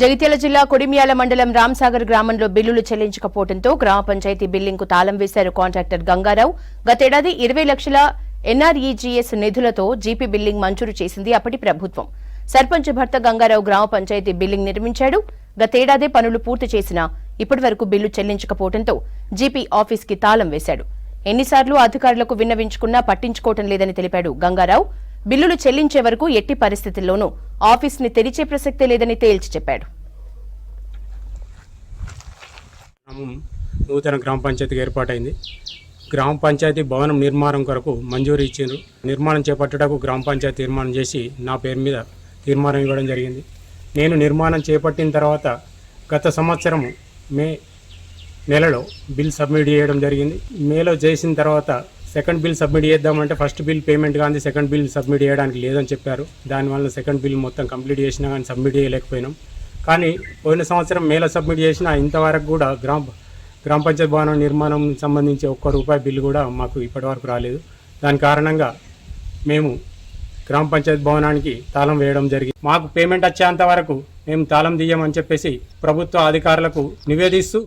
జగిత్యాల జిల్లా కొడిమియాల మండలం రాంసాగర్ గ్రామంలో బిల్లులు చెల్లించకపోవడంతో గ్రామ పంచాయతీ బిల్లింగ్కు తాళం వేశారు కాంట్రాక్టర్ గంగారావు. గతేడాది 20 లక్షల ఎన్ఆర్ఈజీఎస్ నిధులతో జీపీ బిల్లింగ్ మంజూరు చేసింది అప్పటి ప్రభుత్వం. సర్పంచ్ భర్త గంగారావు గ్రామ పంచాయతీ బిల్లింగ్ నిర్మించాడు. గతేడాదే పనులు పూర్తి చేసినా ఇప్పటి వరకు బిల్లు చెల్లించకపోవడంతో జీపీ ఆఫీస్కి తాళం వేశాడు. ఎన్నిసార్లు అధికారులకు విన్నవించుకున్నా పట్టించుకోవటం లేదని తెలిపాడు గంగారావు. బిల్లులు చెల్లించే వరకు ఎట్టి పరిస్థితుల్లోనూ ఆఫీస్ని తెరిచే ప్రసక్తే లేదని తేల్చి చెప్పాడు. నూతన గ్రామ పంచాయతీకి ఏర్పాటైంది. గ్రామ పంచాయతీ భవనం నిర్మాణం కొరకు మంజూరు ఇచ్చిండ్రు. నిర్మాణం చేపట్టుటకు గ్రామ పంచాయతీ తీర్మానం చేసి నా పేరు మీద తీర్మానం ఇవ్వడం జరిగింది. నేను నిర్మాణం చేపట్టిన తర్వాత గత సంవత్సరం మే నెలలో బిల్ సబ్మిట్ చేయడం జరిగింది. మేలో చేసిన తర్వాత సెకండ్ బిల్ సబ్మిట్ చేద్దామంటే ఫస్ట్ బిల్ పేమెంట్ కానీ సెకండ్ బిల్ సబ్మిట్ చేయడానికి లేదని చెప్పారు. దానివల్ల సెకండ్ బిల్ మొత్తం కంప్లీట్ చేసినా కానీ సబ్మిట్ చేయలేకపోయినాం. కానీ పోయిన సంవత్సరం మేలో సబ్మిట్ చేసినా ఇంతవరకు కూడా గ్రామ పంచాయతీ భవనం నిర్మాణం సంబంధించి ₹1 బిల్లు కూడా మాకు ఇప్పటివరకు రాలేదు. దాని కారణంగా మేము గ్రామ పంచాయతీ భవనానికి తాళం వేయడం జరిగింది. మాకు పేమెంట్ వచ్చేంత వరకు మేము తాళం తీయమని చెప్పేసి ప్రభుత్వ అధికారులకు నివేదిస్తూ